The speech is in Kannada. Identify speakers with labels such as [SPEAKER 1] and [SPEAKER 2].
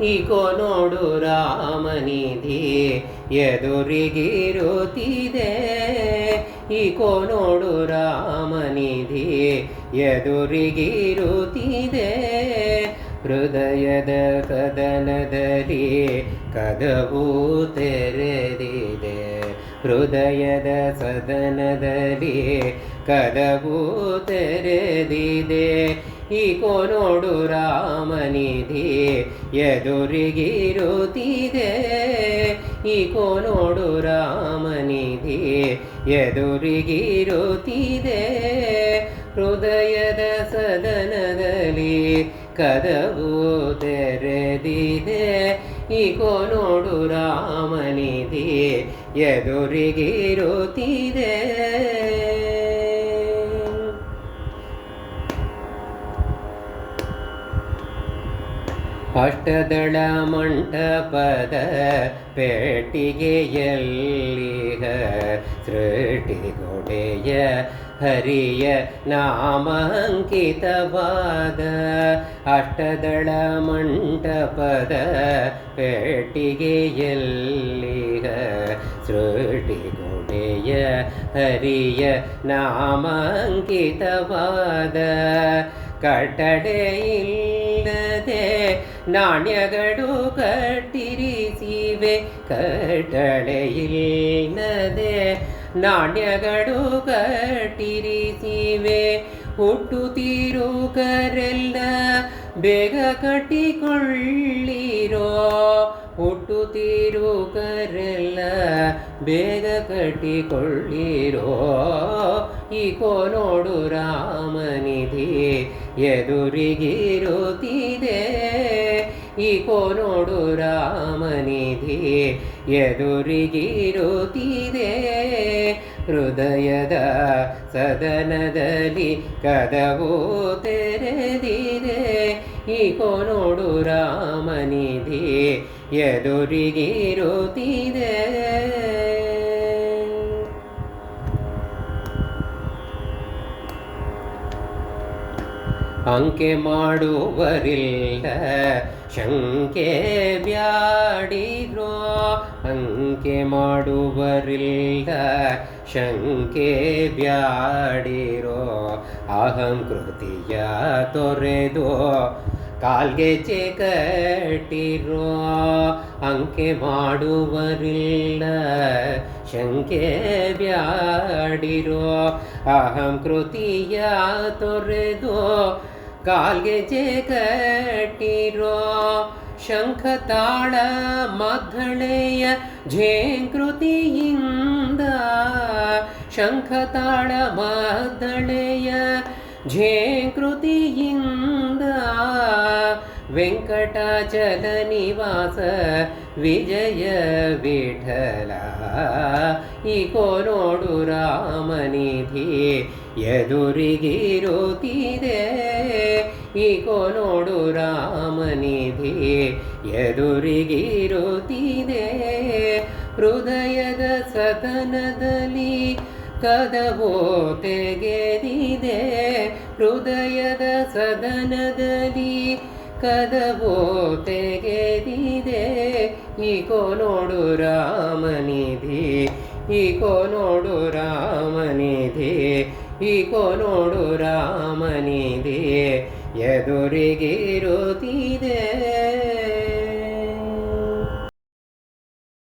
[SPEAKER 1] ಈಕೋ ನೋಡು ರಾಮನಿಧಿ ಎದುರಿಗಿರುತ್ತಿದೆ. ಈಕೋ ನೋಡು ರಾಮನಿಧಿ ಎದುರಿಗಿರುತ್ತಿದೆ. ಹೃದಯದ ಕದನದಲ್ಲಿ ಕದವು ತೆರೆದಿದೆ. ಹೃದಯದ ಸದನದಲ್ಲಿ ಕದವು ತೆರೆದಿದೆ. ಈಕೋ ನೋಡು ರಾಮನಿಧಿ ಎದುರಿಗಿರುತ್ತಿದೆ. ಈಕೋ ನೋಡು ರಾಮನಿಧಿ ಎದುರಿಗಿರುತ್ತಿದೆ. ಹೃದಯದ ಸದನದಲ್ಲಿ ಕದವು ತೆರೆದಿದೆ. ಈಕೋ ನೋಡು ರಾಮನಿಧಿ ಎದುರಿಗಿರುತ್ತಿದೆ. ಅಷ್ಟದಳ ಮಂಟಪದ ಪೆಟ್ಟಿಗೆಯಲ್ಲಿಹ ಸೃಷ್ಟಿಗೊಡೆಯ ಹರಿಯ ನಾಮಾಂಕಿತವಾದ. ಅಷ್ಟದಳ ಮಂಟಪದ ಪೆಟ್ಟಿಗೆಯಲ್ಲಿಹ ಸೃಷ್ಟಿಗೊಡೆಯ ಹರಿಯ ನಾಮಾಂಕಿತವಾದ. ಕಟ್ಟಡೆಯಿಲ್ಲದೆ ನಾಣ್ಯಗಳು ಕಟ್ಟಿರಿಸಿವೆ. ಕಟ್ಟಳೆಯಿಲ್ಲದೆ ನಾಣ್ಯಗಳು ಕಟ್ಟಿರಿಸಿವೆ. ಹುಟ್ಟುತ್ತಿರುಗರೆಲ್ಲ ಬೇಗ ಕಟ್ಟಿಕೊಳ್ಳಿರೋ. ಹುಟ್ಟುತ್ತಿರುಗರೆಲ್ಲ ಬೇಗ ಕಟ್ಟಿಕೊಳ್ಳಿರೋ. ಈಕೋ ನೋಡು ರಾಮನಿಧಿ ಎದುರಿಗಿರುತ್ತಿದೆ. ಈಕೋ ನೋಡು ರಾಮನಿಧಿ ಎದುರಿಗಿರುತ್ತಿದೆ. ಹೃದಯದ ಸದನದಲ್ಲಿ ಕದವು ತೆರೆದಿದೆ. ಈಕೋ ನೋಡು ರಾಮನಿಧಿ ಎದುರಿಗಿರುತ್ತಿದೆ. ಅಂಕೆ ಮಾಡುವರಿಲ್ಲ ಶಂಕೆ ಬ್ಯಾಡಿರೋ. ಅಂಕೆ ಮಾಡುವರಿಲ್ಲ ಶಂಕೆ ಬ್ಯಾಡಿರೋ. ಅಹಂಕೃತಿಯ ತೊರೆದು ಕಾಲ್ಗೆಜ್ಜೆ ಕಟ್ಟಿರೋ. ಅಂಕೆ ಮಾಡುವರಿಲ್ಲ ಶಂಕೆ ಬ್ಯಾಡಿರೋ. ಅಹಂಕೃತಿಯ ತೊರೆದು ಕಾಲ್ಗೆಜ್ಜೆ ಕಟ್ಟಿರೋ. ಶಂಖತಾಳ ಮದ್ದಳೆಯ ಝೇಂಕೃತಿಯಿಂದ. ಶಂಖತಾಳ ಮದ್ದಳೆಯ ಝೇಂಕೃತಿಯಿಂದ. ವೆಂಕಟಾಚಲ ನಿವಾಸ ವಿಜಯ ವಿಠಲ. ಈಕೋ ನೋಡು ರಾಮನಿಧಿ ಎದುರಿಗಿರುತ್ತಿದೆ. ಈಕೋ ನೋಡು ರಾಮನಿಧಿ ಎದುರಿಗಿರುತ್ತಿದೆ. ಹೃದಯದ ಸದನದಲ್ಲಿ ಕದವು ತೆಗೆದಿದೆ. ಹೃದಯದ ಸದನದಲ್ಲಿ ಕದವು ತೆಗೆದಿದೆ. ಈಕೋ ನೋಡು ರಾಮನಿಧಿ. ಈಕೋ ನೋಡು ರಾಮನಿಧಿ. ಈಕೋ ನೋಡು ರಾಮನಿಧಿ ಎದುರಿಗಿರುತ್ತಿದೆ.